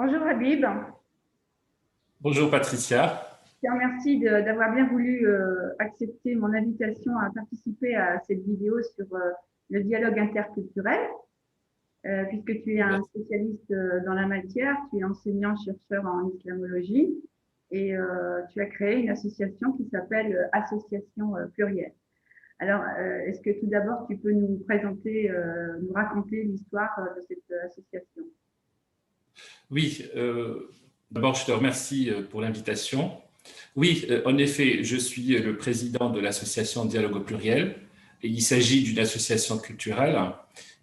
Bonjour Habib, Bonjour Patricia. je te remercie d'avoir bien voulu accepter mon invitation à participer à cette vidéo sur le dialogue interculturel, puisque tu es un spécialiste dans la matière, tu es enseignant-chercheur en islamologie et tu as créé une association qui s'appelle Association Plurielle. Alors, est-ce que tout d'abord tu peux nous présenter, nous raconter l'histoire de cette association? Oui, d'abord je te remercie pour l'invitation. Oui, en effet, je suis le président de l'association Dialogue au pluriel et il s'agit d'une association culturelle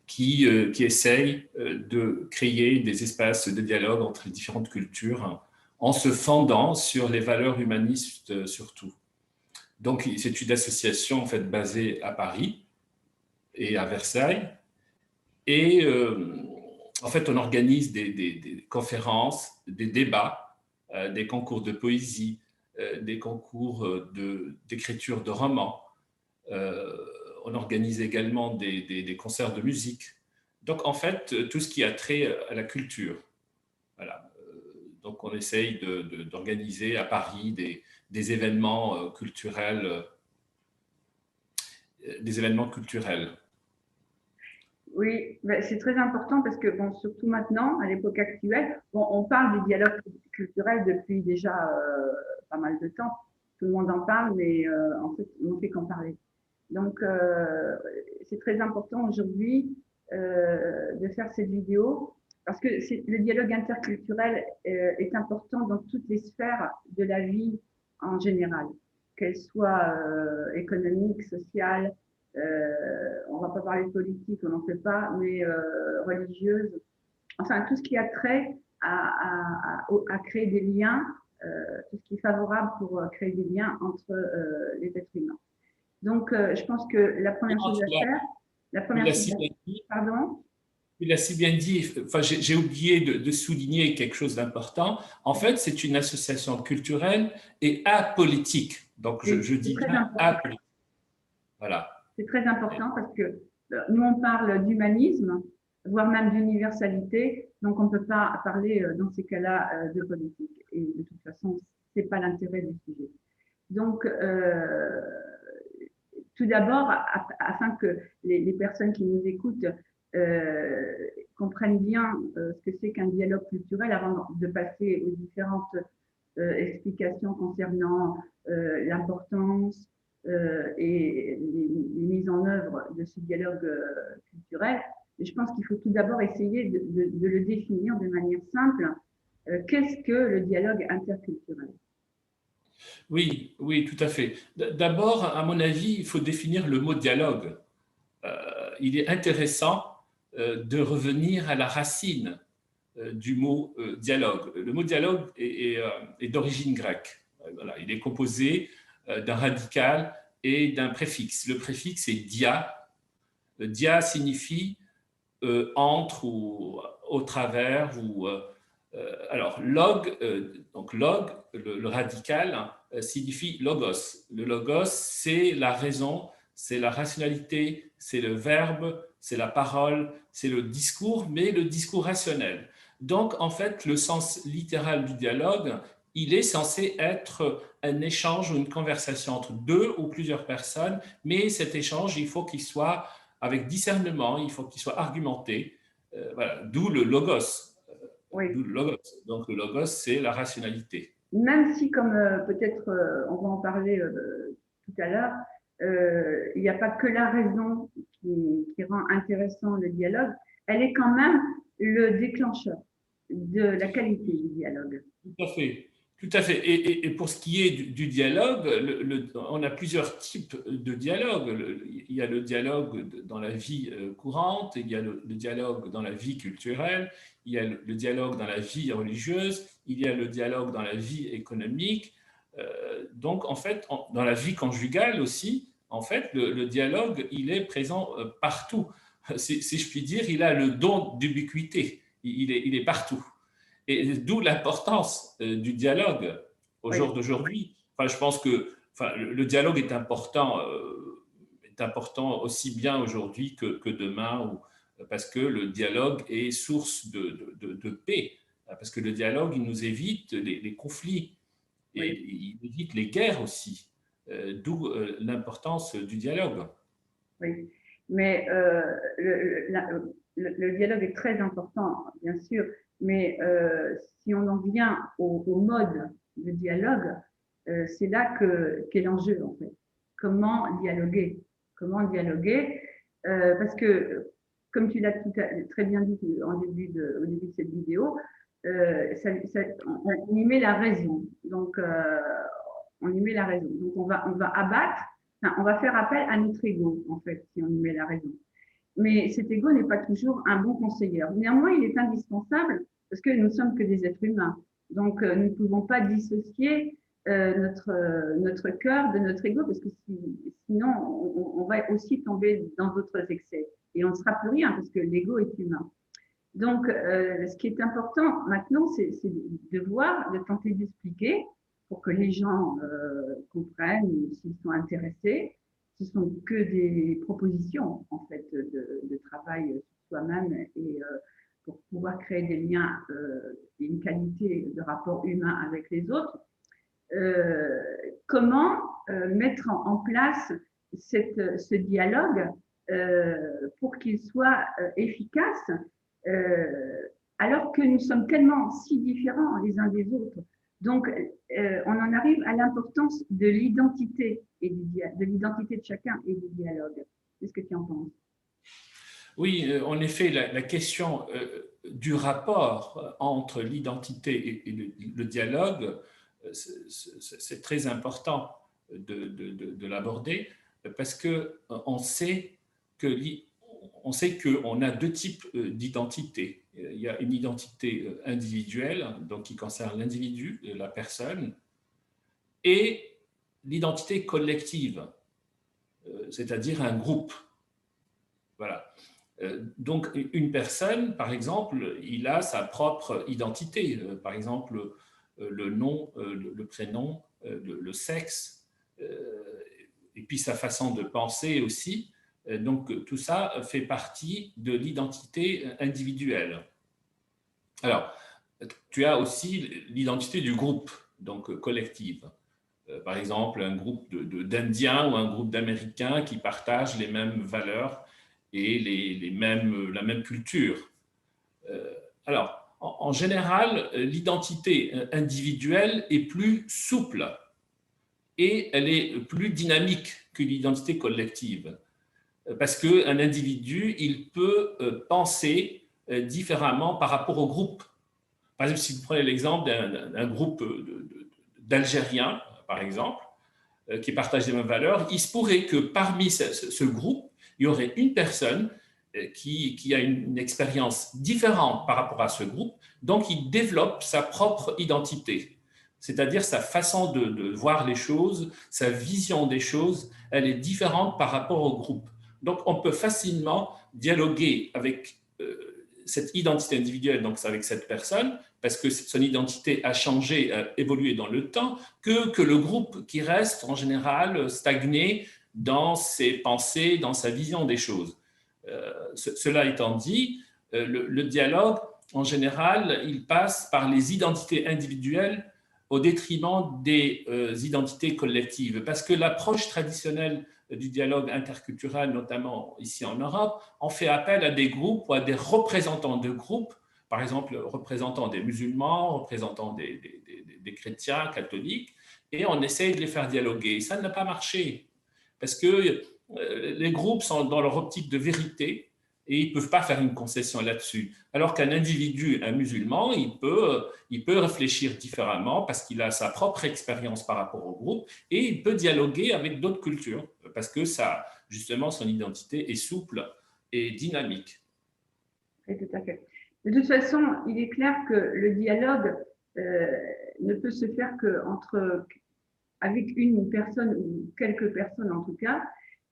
qui essaye de créer des espaces de dialogue entre les différentes cultures en se fondant sur les valeurs humanistes surtout. Donc, c'est une association en fait basée à Paris et à Versailles et en fait, on organise des conférences, des débats, des concours de poésie, des concours d'écriture de romans. On organise également des concerts de musique. Donc, en fait, tout ce qui a trait à la culture. Voilà. Donc, on essaye d'organiser à Paris des événements culturels, des événements culturels. Oui, ben, c'est très important parce que, bon, surtout maintenant, à l'époque actuelle, bon, on parle du dialogue culturel depuis déjà pas mal de temps. Tout le monde en parle, mais en fait, on ne fait qu'en parler. Donc, c'est très important aujourd'hui de faire cette vidéo parce que le dialogue interculturel est important dans toutes les sphères de la vie en général, qu'elle soit économique, sociale, on va pas parler de politique, on n'en fait pas, mais religieuse, enfin tout ce qui a trait à créer des liens, tout ce qui est favorable pour créer des liens entre les êtres humains. Donc, je pense que la première chose à faire, la première chose à faire, pardon. Tu l'as si bien dit, enfin, j'ai oublié de souligner quelque chose d'important. En fait, c'est une association culturelle et apolitique. Donc, je dis bien apolitique. Voilà. C'est très important parce que nous, on parle d'humanisme, voire même d'universalité. Donc, on ne peut pas parler dans ces cas-là de politique. Et de toute façon, ce n'est pas l'intérêt du sujet. Donc, tout d'abord, afin que les personnes qui nous écoutent comprennent bien ce que c'est qu'un dialogue culturel avant de passer aux différentes explications concernant l'importance et les mises en œuvre de ce dialogue culturel. Et je pense qu'il faut tout d'abord essayer de le définir de manière simple. Qu'est-ce que le dialogue interculturel? Oui, oui, tout à fait. D'abord, à mon avis, il faut définir le mot dialogue. Il est intéressant de revenir à la racine du mot dialogue. Le mot dialogue est d'origine grecque. Voilà, il est composé d'un radical et d'un préfixe. Le préfixe est dia. Dia signifie entre ou au travers ou alors donc log, le radical signifie logos. Le logos, c'est la raison, c'est la rationalité, c'est le verbe, c'est la parole, c'est le discours, mais le discours rationnel. Donc, en fait, le sens littéral du dialogue, il est censé être un échange ou une conversation entre deux ou plusieurs personnes, mais cet échange, il faut qu'il soit avec discernement, il faut qu'il soit argumenté. Voilà, d'où le logos. Oui. D'où le logos. Donc, le logos, c'est la rationalité. Même si, comme peut-être on va en parler tout à l'heure, il n'y a pas que la raison qui rend intéressant le dialogue, elle est quand même le déclencheur de la qualité du dialogue. Tout à fait. Tout à fait. Et pour ce qui est du dialogue, on a plusieurs types de dialogue. Il y a le dialogue dans la vie courante, il y a le dialogue dans la vie culturelle, il y a le dialogue dans la vie religieuse, il y a le dialogue dans la vie économique. Donc, en fait, dans la vie conjugale aussi, en fait, le dialogue, il est présent partout. Si je puis dire, il a le don d'ubiquité. Il est partout. Et d'où l'importance du dialogue au Oui, jour d'aujourd'hui. Enfin, je pense que le dialogue est important aussi bien aujourd'hui que demain, parce que le dialogue est source de paix, parce que le dialogue, il nous évite les conflits et oui, il évite les guerres aussi, d'où l'importance du dialogue. oui. Mais le dialogue est très important, bien sûr, mais si on en vient au mode de dialogue, c'est là qu'est l'enjeu, en fait. Comment dialoguer? Comment dialoguer? Parce que, comme tu l'as très bien dit au début de cette vidéo, on y met la raison. Donc, on y met la raison. Donc, on va abattre, enfin, on va faire appel à notre ego, en fait, si on y met la raison. Mais cet ego n'est pas toujours un bon conseiller. Néanmoins, il est indispensable parce que nous ne sommes que des êtres humains. Donc, nous ne pouvons pas dissocier notre cœur de notre ego parce que sinon, on va aussi tomber dans d'autres excès et on ne sera plus rien parce que l'ego est humain. Donc, ce qui est important maintenant, c'est de voir, de tenter d'expliquer pour que les gens comprennent s'ils sont intéressés. Ce sont que des propositions, en fait, de travail sur soi-même et pour pouvoir créer des liens et une qualité de rapport humain avec les autres. Euh, comment mettre en place ce dialogue pour qu'il soit efficace alors que nous sommes tellement si différents les uns des autres. Donc, on en arrive à l'importance de l'identité de l'identité de chacun et du dialogue. Qu'est-ce que tu en penses? Oui, en effet, la question du rapport entre l'identité et le dialogue, c'est très important de l'aborder parce que on sait qu'on a deux types d'identité. Il y a une identité individuelle, donc qui concerne l'individu, la personne, et l'identité collective, c'est-à-dire un groupe. Voilà. Donc, une personne, par exemple, il a sa propre identité. Par exemple, le nom, le prénom, le sexe, et puis sa façon de penser aussi. Donc, tout ça fait partie de l'identité individuelle. Alors, tu as aussi l'identité du groupe, donc collective. Par exemple, un groupe d'Indiens ou un groupe d'Américains qui partagent les mêmes valeurs et la même culture. Alors, en général, l'identité individuelle est plus souple et elle est plus dynamique que l'identité collective. Parce qu'un individu, il peut penser différemment par rapport au groupe. Par exemple, si vous prenez l'exemple d'un groupe d'Algériens, par exemple, qui partagent les mêmes valeurs, il se pourrait que parmi ce groupe, il y aurait une personne qui a une expérience différente par rapport à ce groupe, donc il développe sa propre identité, c'est-à-dire sa façon de voir les choses, sa vision des choses, elle est différente par rapport au groupe. Donc on peut facilement dialoguer avec cette identité individuelle, donc avec cette personne, parce que son identité a changé, a évolué dans le temps, que le groupe qui reste en général stagné dans ses pensées, dans sa vision des choses. Cela étant dit, le dialogue, en général, il passe par les identités individuelles au détriment des identités collectives, parce que l'approche traditionnelle du dialogue interculturel, notamment ici en Europe, on fait appel à des groupes ou à des représentants de groupes, par exemple représentants des musulmans, représentants des chrétiens, catholiques, et on essaye de les faire dialoguer. Ça n'a pas marché, parce que les groupes sont dans leur optique de vérité, Et ils ne peuvent pas faire une concession là-dessus. Alors qu'un individu, un musulman, il peut réfléchir différemment parce qu'il a sa propre expérience par rapport au groupe et il peut dialoguer avec d'autres cultures parce que ça, justement, son identité est souple et dynamique. Oui, tout à fait. De toute façon, il est clair que le dialogue ne peut se faire avec une personne ou quelques personnes en tout cas,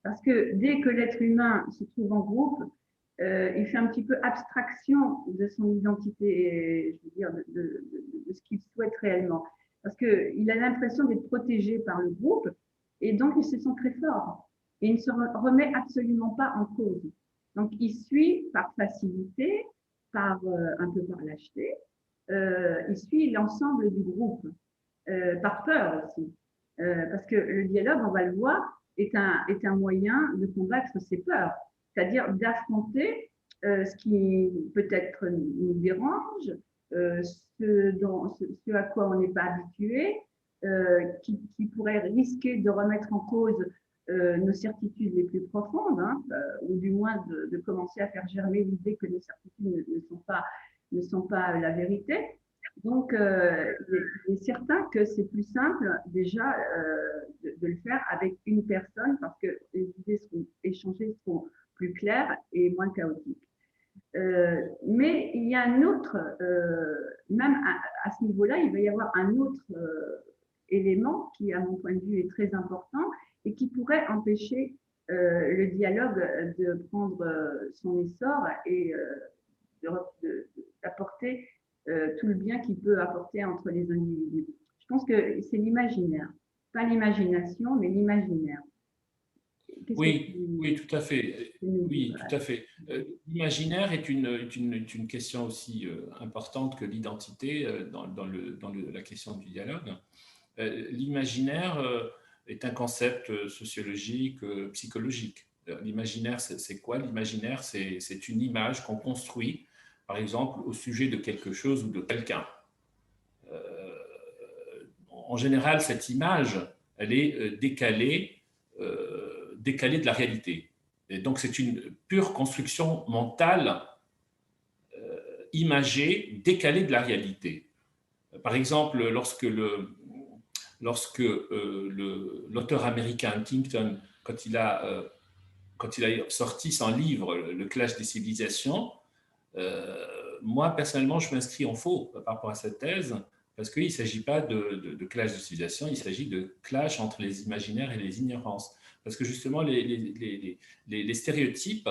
parce que dès que l'être humain se trouve en groupe, il fait un petit peu abstraction de son identité, je veux dire, de ce qu'il souhaite réellement. Parce qu'il a l'impression d'être protégé par le groupe et donc il se sent très fort. Et il ne se remet absolument pas en cause. Donc il suit par facilité, un peu par lâcheté, il suit l'ensemble du groupe, par peur aussi. Parce que le dialogue, on va le voir, est un moyen de combattre ses peurs, c'est-à-dire d'affronter ce qui peut-être nous dérange, ce à quoi on n'est pas habitué, qui pourrait risquer de remettre en cause nos certitudes les plus profondes, hein, ou du moins de commencer à faire germer l'idée que nos certitudes ne sont pas la vérité. Donc, il est certain que c'est plus simple déjà de le faire avec une personne parce que les idées seront échangées, seront plus claires et moins chaotiques. Mais il y a un autre, même à ce niveau-là, il va y avoir un autre élément qui, à mon point de vue, est très important et qui pourrait empêcher le dialogue de prendre son essor et d'apporter tout le bien qu'il peut apporter entre les individus. Je pense que c'est l'imaginaire, pas l'imagination, mais l'imaginaire. Oui, oui, tout à fait. Oui, tout à fait. L'imaginaire est une question aussi importante que l'identité dans la question du dialogue. L'imaginaire est un concept sociologique, psychologique. L'imaginaire, c'est quoi? L'imaginaire, c'est une image qu'on construit, par exemple, au sujet de quelque chose ou de quelqu'un. En général, cette image, elle est décalée de la réalité. Et donc, c'est une pure construction mentale, imagée, décalée de la réalité. Par exemple, lorsque l'auteur américain Huntington, quand il a sorti son livre Le clash des civilisations, moi personnellement je m'inscris en faux par rapport à cette thèse parce qu'il ne s'agit pas de clash de civilisation, il s'agit de clash entre les imaginaires et les ignorances. Parce que justement les stéréotypes,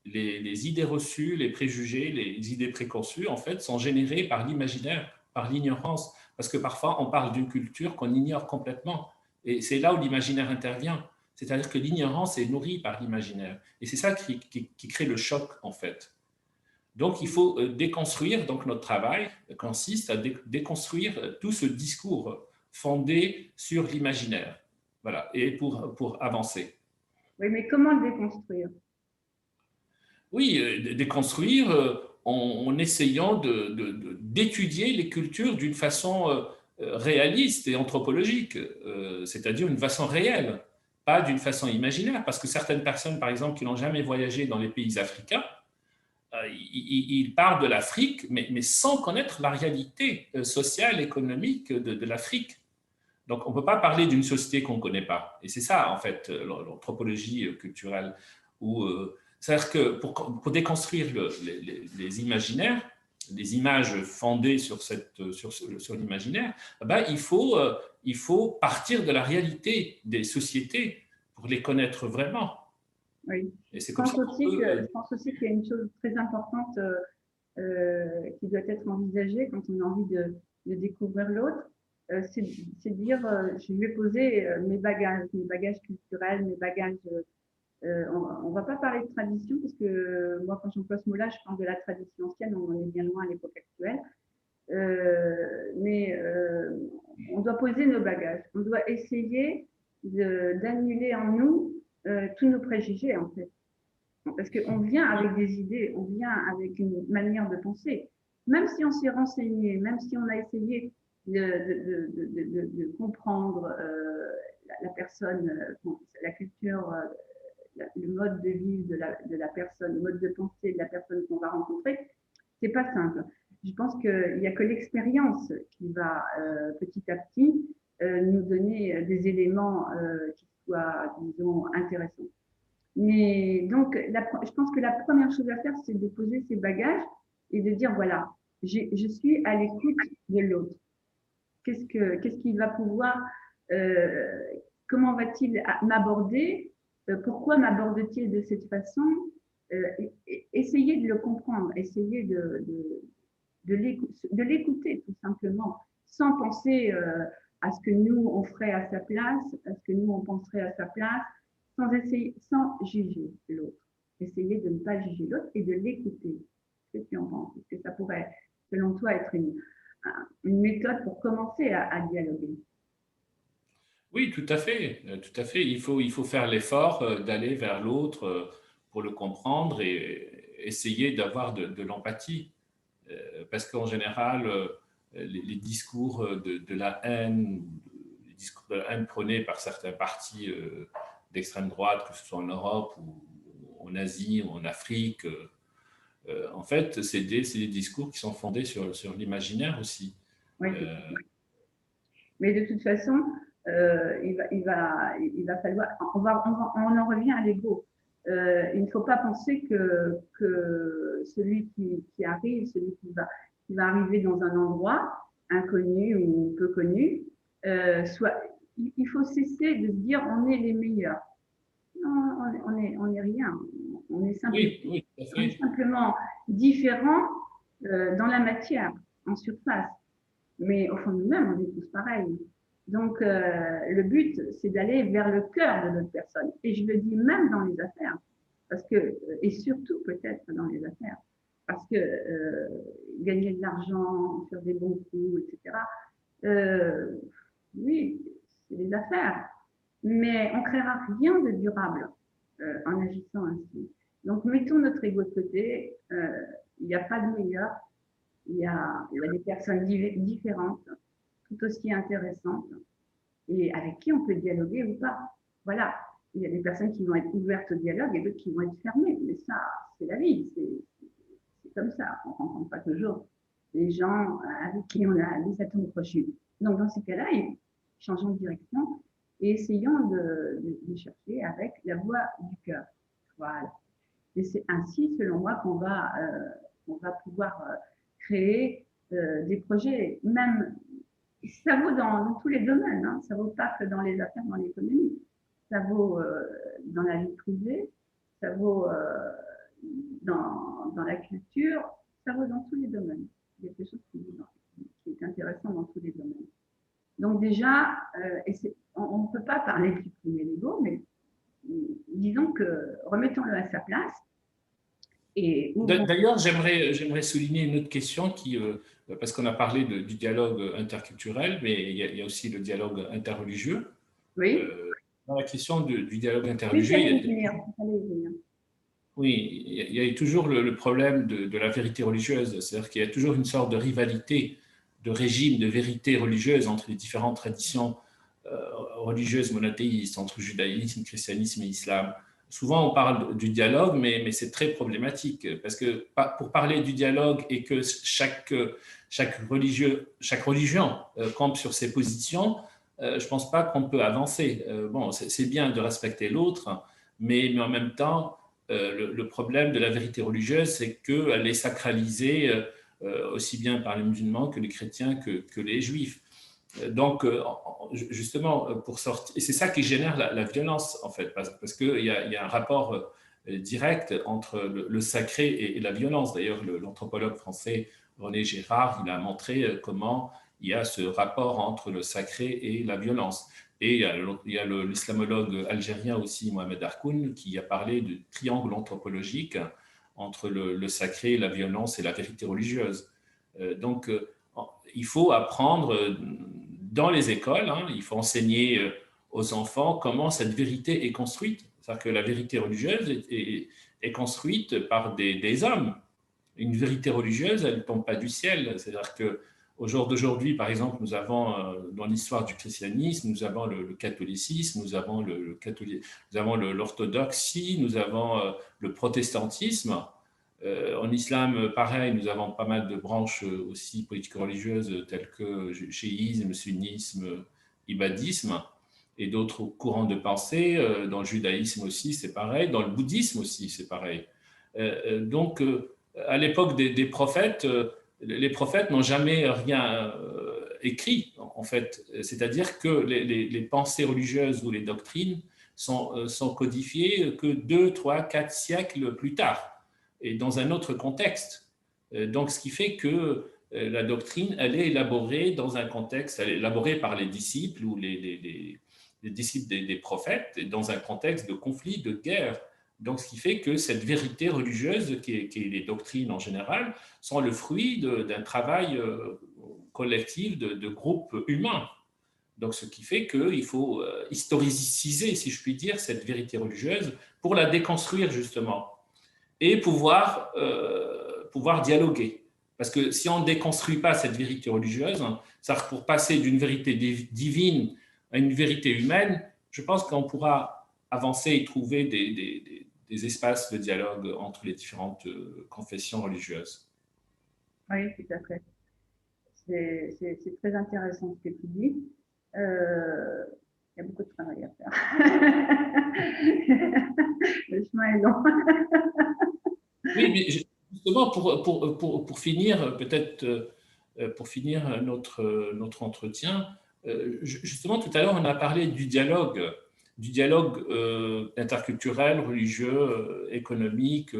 les idées reçues, les préjugés, les idées préconçues, en fait, sont générées par l'imaginaire, par l'ignorance. Parce que parfois, on parle d'une culture qu'on ignore complètement. Et c'est là où l'imaginaire intervient. C'est-à-dire que l'ignorance est nourrie par l'imaginaire. Et c'est ça qui crée le choc, en fait. Donc, il faut déconstruire. Donc, notre travail consiste à déconstruire tout ce discours fondé sur l'imaginaire. Voilà, et pour avancer. Oui, mais comment le déconstruire? Oui, déconstruire en essayant d'étudier les cultures d'une façon réaliste et anthropologique, c'est-à-dire d'une façon réelle, pas d'une façon imaginaire, parce que certaines personnes, par exemple, qui n'ont jamais voyagé dans les pays africains, ils parlent de l'Afrique, mais sans connaître la réalité sociale, économique de l'Afrique. Donc, on ne peut pas parler d'une société qu'on ne connaît pas. Et c'est ça, en fait, l'anthropologie culturelle. C'est-à-dire que pour déconstruire les imaginaires, les images fondées sur l'imaginaire, ben, il faut partir de la réalité des sociétés pour les connaître vraiment. Oui. Et c'est Je comme ça pense aussi qu'on peut. je pense aussi qu'il y a une chose très importante qui doit être envisagée quand on a envie de découvrir l'autre, c'est de dire je vais poser mes bagages culturels, mes bagages. On ne va pas parler de tradition parce que moi, quand j'emploie ce mot-là, je parle de la tradition ancienne, on en est bien loin à l'époque actuelle. Mais on doit poser nos bagages. On doit essayer d'annuler en nous tous nos préjugés, en fait. Parce qu'on vient avec des idées, on vient avec une manière de penser. Même si on s'est renseigné, même si on a essayé de comprendre la personne, la culture le mode de vie de la personne, le mode de pensée de la personne qu'on va rencontrer, c'est pas simple. Je pense qu'il n'y a que l'expérience qui va petit à petit nous donner des éléments qui soient, disons, intéressants. Mais donc, je pense que la première chose à faire, c'est de poser ses bagages et de dire, voilà, je suis à l'écoute de l'autre. Qu'est-ce qu'il va pouvoir, euh, comment va-t-il m'aborder, pourquoi m'aborde-t-il de cette façon, essayer de le comprendre, essayer de l'écouter tout simplement, sans penser à ce que nous, on ferait à sa place, à ce que nous, on penserait à sa place, sans juger l'autre. Essayer de ne pas juger l'autre et de l'écouter. Qu'est-ce que tu en penses? Est-ce que ça pourrait, selon toi, être une méthode pour commencer à dialoguer? Oui, tout à fait, tout à fait. Il faut faire l'effort d'aller vers l'autre pour le comprendre et essayer d'avoir de l'empathie. Parce qu'en général, les discours de la haine, les discours de la haine prônés par certains partis d'extrême droite, que ce soit en Europe ou en Asie ou en Afrique, en fait, c'est des discours qui sont fondés sur l'imaginaire aussi. Oui, Euh, mais de toute façon, il va falloir. On en revient à l'ego. Il ne faut pas penser que celui qui arrive, celui qui va arriver dans un endroit inconnu ou peu connu, soit. Il faut cesser de se dire on est les meilleurs. Non, on est rien. On est simplement, oui, oui, tout à on est fait. simplement différent dans la matière, en surface. Mais au fond de nous-mêmes, on est tous pareils. Donc, le but, c'est d'aller vers le cœur de l'autre personne. Et je le dis même dans les affaires, parce que, et surtout peut-être dans les affaires, parce que gagner de l'argent, faire des bons coups, etc., euh, oui, c'est des affaires. Mais on ne créera rien de durable en agissant ainsi. Donc, mettons notre ego de côté. Il n'y a pas de meilleur. Il y a des personnes différentes, tout aussi intéressantes, et avec qui on peut dialoguer ou pas. Voilà. Il y a des personnes qui vont être ouvertes au dialogue et d'autres qui vont être fermées. Mais ça, c'est la vie. C'est comme ça. On ne rencontre pas toujours les gens avec qui on a des atomes crochus. Donc, dans ces cas-là, changeons de direction et essayons de chercher avec la voix du cœur. Voilà. Et c'est ainsi, selon moi, on va pouvoir créer des projets, même, ça vaut dans tous les domaines, hein, ça vaut pas que dans les affaires, dans l'économie, ça vaut dans la vie privée, ça vaut dans la culture, ça vaut dans tous les domaines. Il y a quelque chose qui est intéressant dans tous les domaines. Donc déjà, on ne peut pas parler de supprimer l'ego, mais disons que remettons-le à sa place et ouvrons. D'ailleurs, j'aimerais souligner une autre question parce qu'on a parlé du dialogue interculturel, mais il y a aussi le dialogue interreligieux. Oui, Dans la question du dialogue oui, interreligieux, j'allais y venir. oui, il y a toujours le problème de la vérité religieuse, c'est-à-dire qu'il y a toujours une sorte de rivalité de régime, de vérité religieuse entre les différentes traditions religieuses monothéistes, entre judaïsme, christianisme et islam. Souvent, on parle du dialogue, mais c'est très problématique, parce que pour parler du dialogue et que chaque religion campe sur ses positions, je ne pense pas qu'on peut avancer. Bon, c'est bien de respecter l'autre, mais en même temps, le problème de la vérité religieuse, c'est qu'elle est sacralisée aussi bien par les musulmans que les chrétiens que les juifs. Donc, justement, pour sortir, et c'est ça qui génère la violence, en fait, parce qu'il y a un rapport direct entre le sacré et la violence. D'ailleurs, l'anthropologue français René Girard, il a montré comment il y a ce rapport entre le sacré et la violence. Et il y a l'islamologue algérien aussi, Mohamed Harkoun, qui a parlé de triangle anthropologique entre le sacré, la violence et la vérité religieuse. Donc, il faut apprendre dans les écoles, hein, il faut enseigner aux enfants comment cette vérité est construite. C'est-à-dire que la vérité religieuse est construite par des hommes. Une vérité religieuse, elle ne tombe pas du ciel. C'est-à-dire que Au jour d'aujourd'hui, par exemple, nous avons dans l'histoire du christianisme, nous avons le catholicisme, nous avons l'orthodoxie, nous avons le protestantisme. En islam, pareil, nous avons pas mal de branches aussi politico-religieuses telles que chiisme, sunnisme, ibadisme et d'autres courants de pensée. Dans le judaïsme aussi, c'est pareil. Dans le bouddhisme aussi, c'est pareil. Donc, à l'époque des prophètes, les prophètes n'ont jamais rien écrit, en fait. C'est-à-dire que les pensées religieuses ou les doctrines sont codifiées que 2, 3, 4 siècles plus tard et dans un autre contexte. Donc, ce qui fait que la doctrine, elle est élaborée dans un contexte, elle est élaborée par les disciples ou les disciples des prophètes dans un contexte de conflit, de guerre. Donc, ce qui fait que cette vérité religieuse, qui est les doctrines en général, sont le fruit d'un travail collectif de groupes humains. Donc, ce qui fait qu'il faut historiciser, si je puis dire, cette vérité religieuse pour la déconstruire, justement, et pouvoir dialoguer. Parce que si on ne déconstruit pas cette vérité religieuse, ça pour passer d'une vérité divine à une vérité humaine, je pense qu'on pourra avancer et trouver des espaces de dialogue entre les différentes confessions religieuses. Oui, tout à fait. C'est très intéressant ce que tu dis. Il y a beaucoup de travail à faire. Le chemin est long. Oui, mais justement, pour finir, peut-être pour finir notre entretien, justement, tout à l'heure, on a parlé du dialogue interculturel, religieux, économique,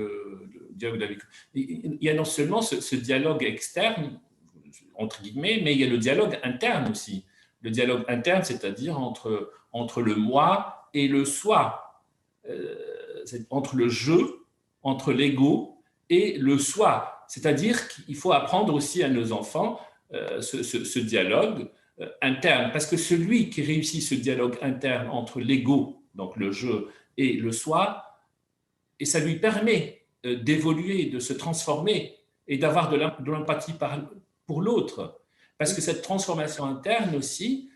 dialogue avec. Il y a non seulement ce dialogue externe, entre guillemets, mais il y a le dialogue interne aussi. Le dialogue interne, c'est-à-dire entre le moi et le soi, entre le je, entre l'ego et le soi. C'est-à-dire qu'il faut apprendre aussi à nos enfants ce dialogue interne, parce que celui qui réussit ce dialogue interne entre l'ego, donc le je, et le soi, et ça lui permet d'évoluer, de se transformer et d'avoir de l'empathie pour l'autre. Parce que cette transformation interne aussi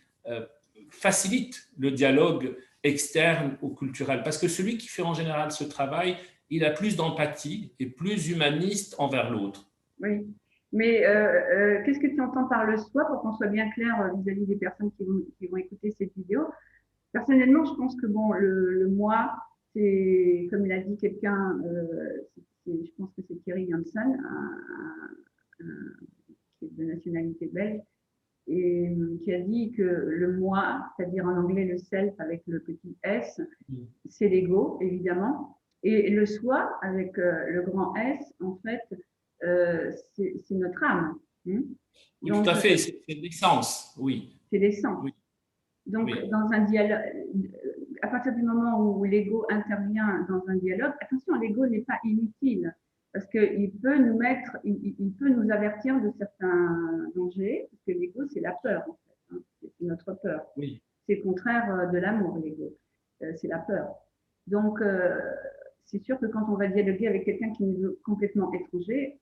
facilite le dialogue externe ou culturel. Parce que celui qui fait en général ce travail, il a plus d'empathie et plus humaniste envers l'autre. Oui. Mais qu'est-ce que tu entends par le soi pour qu'on soit bien clair vis-à-vis des personnes qui vont écouter cette vidéo? Personnellement, je pense que bon, le moi, c'est, comme l'a dit quelqu'un, je pense que c'est Thierry Janssen, qui est de nationalité belge, et qui a dit que le moi, c'est-à-dire en anglais le self avec le petit s, c'est l'ego, évidemment, et le soi avec le grand S, en fait, c'est notre âme. Oui, donc, tout à fait, c'est l'essence, oui. C'est l'essence. Oui. Donc, oui. dans un dialogue, à partir du moment où l'ego intervient dans un dialogue, attention, l'ego n'est pas inutile parce qu'il peut nous mettre, il peut nous avertir de certains dangers, parce que l'ego, c'est la peur, en fait. Hein, c'est notre peur. Oui. C'est le contraire de l'amour, l'ego. C'est la peur. Donc, c'est sûr que quand on va dialoguer avec quelqu'un qui nous est complètement étranger,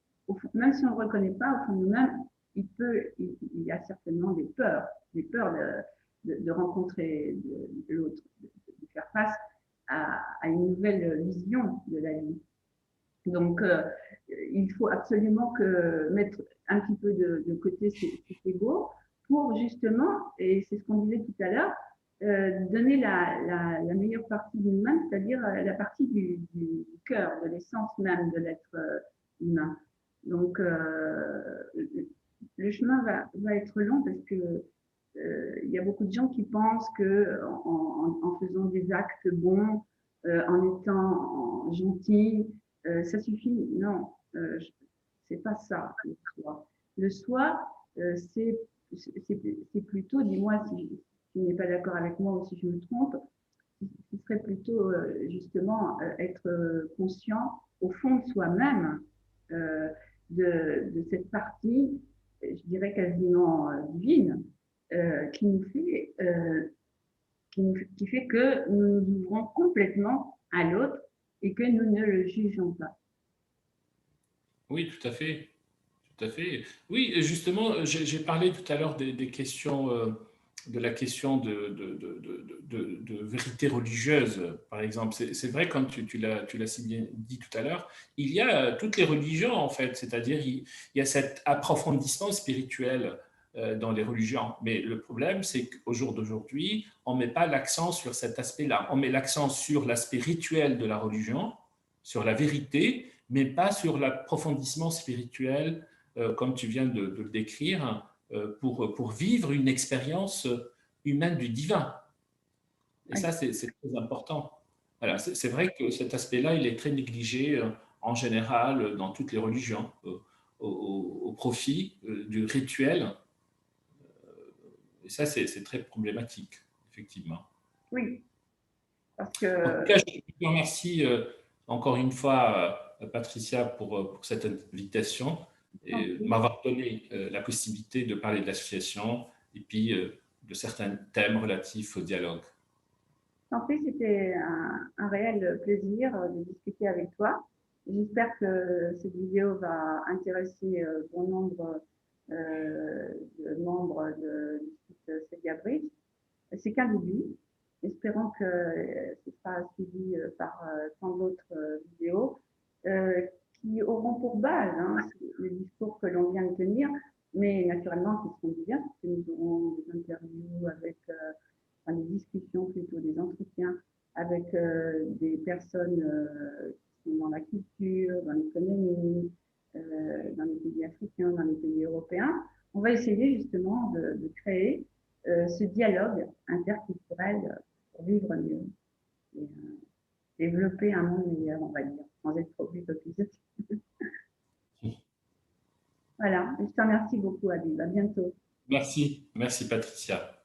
même si on ne le reconnaît pas, au fond de nous-mêmes, il y a certainement des peurs de rencontrer l'autre, de faire face à une nouvelle vision de la vie. Donc, il faut absolument mettre un petit peu de côté cet ego pour justement, et c'est ce qu'on disait tout à l'heure, donner la meilleure partie de nous-mêmes, c'est-à-dire la partie du cœur, de l'essence même de l'être humain. Donc, le chemin va être long parce que il y a beaucoup de gens qui pensent que en faisant des actes bons, en étant gentil, ça suffit. Non, c'est pas ça le soi. Le soi, c'est plutôt, dis-moi si tu n'es pas d'accord avec moi ou si je me trompe, ce serait plutôt justement être conscient au fond de soi-même euh, de cette partie, je dirais quasiment divine, qui fait que nous nous ouvrons complètement à l'autre et que nous ne le jugeons pas. Oui, tout à fait. tout à fait. Oui, et justement, j'ai parlé tout à l'heure des questions, de la question de vérité religieuse, par exemple. C'est vrai, comme tu l'as si bien dit tout à l'heure, il y a toutes les religions, en fait, c'est-à-dire il y a cet approfondissement spirituel dans les religions. Mais le problème, c'est qu'au jour d'aujourd'hui, on ne met pas l'accent sur cet aspect-là. On met l'accent sur l'aspect rituel de la religion, sur la vérité, mais pas sur l'approfondissement spirituel, comme tu viens de le décrire, pour vivre une expérience humaine du divin. Et Oui, ça, c'est très important. Voilà, c'est vrai que cet aspect-là, il est très négligé en général dans toutes les religions, au profit du rituel. Et ça, c'est très problématique, effectivement. oui, parce En tout que, cas, je te remercie encore une fois, Patricia, pour cette invitation en et plus, m'avoir donné la possibilité de parler de l'association et puis de certains thèmes relatifs au dialogue. c'était un réel plaisir de discuter avec toi. J'espère que cette vidéo va intéresser bon nombre de membres du site Celia Bridge. C'est qu'un début. Espérons que ce sera suivi par tant d'autres vidéos euh, qui auront pour base le discours que l'on vient de tenir, mais naturellement qui seront divers, parce que nous aurons des interviews avec, enfin, des discussions plutôt, des entretiens avec des personnes qui sont dans la culture, dans l'économie, dans les pays africains, dans les pays européens. On va essayer justement de créer ce dialogue interculturel pour vivre mieux et développer un monde meilleur, on va dire, sans être trop utopistes. Voilà, je te remercie beaucoup, Habib. À bientôt. Merci, merci Patricia.